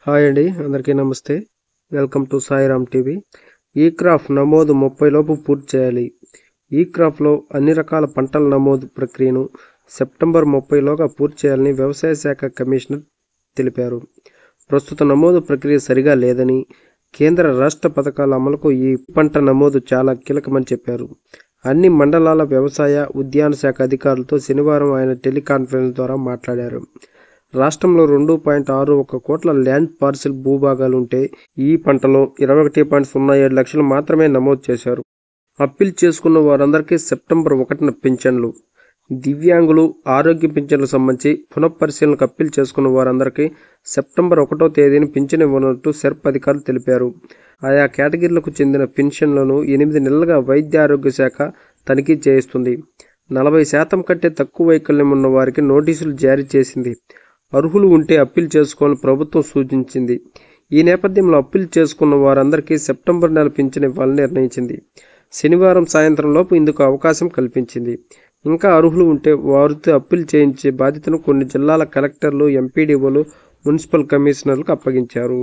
Hi అండి, అందరికీ నమస్తే. Welcome to Sairam TV. ఈ క్రాప్ నమోదు 30 లోపు పూర్తి చేయాలి. ఈ క్రాప్లో అన్ని రకాల పంటల నమోదు ప్రక్రియను సెప్టెంబర్ 30లోగా పూర్తి చేయాలని వ్యవసాయ శాఖ కమిషనర్ తెలిపారు. ప్రస్తుత నమోదు ప్రక్రియ సరిగా లేదని, కేంద్ర రాష్ట్ర పథకాల అమలుకు ఈ పంట నమోదు చాలా కీలకమని చెప్పారు. అన్ని మండలాల వ్యవసాయ, ఉద్యాన శాఖ అధికారులతో శనివారం ఆయన టెలికాన్ఫరెన్స్ ద్వారా మాట్లాడారు. రాష్ట్రంలో 2.61 కోట్ల ల్యాండ్ పార్సిల్ భూభాగాలుంటే ఈ పంటలో 21.07 లక్షలు మాత్రమే నమోదు చేశారు. అప్పీల్ చేసుకున్న వారందరికీ సెప్టెంబర్ 1న పింఛన్లు. దివ్యాంగులు, ఆరోగ్య పింఛన్లకు సంబంధించి పునఃపరిశీలనకు అప్పీల్ చేసుకున్న వారందరికీ సెప్టెంబర్ 1వ తేదీన పింఛన్ ఇవ్వనున్నట్టు సెర్ప్ అధికారులు తెలిపారు. ఆయా కేటగిరీలకు చెందిన పెన్షన్లను 8 నెలలుగా వైద్య ఆరోగ్య శాఖ తనిఖీ చేయిస్తుంది. 40% కంటే తక్కువ వైకల్యం ఉన్న వారికి నోటీసులు జారీ చేసింది. అర్హులు ఉంటే అప్పీల్ చేసుకోవాలని ప్రభుత్వం సూచించింది. ఈ నేపథ్యంలో అప్పీల్ చేసుకున్న వారందరికీ సెప్టెంబర్ నెల పింఛన్ ఇవ్వాలని నిర్ణయించింది. శనివారం సాయంత్రం లోపు ఇందుకు అవకాశం కల్పించింది. ఇంకా అర్హులు ఉంటే వారితో అప్పీల్ చేయించే బాధ్యతను కొన్ని జిల్లాల కలెక్టర్లు, ఎంపీడీఓలు, మున్సిపల్ కమిషనర్లకు అప్పగించారు.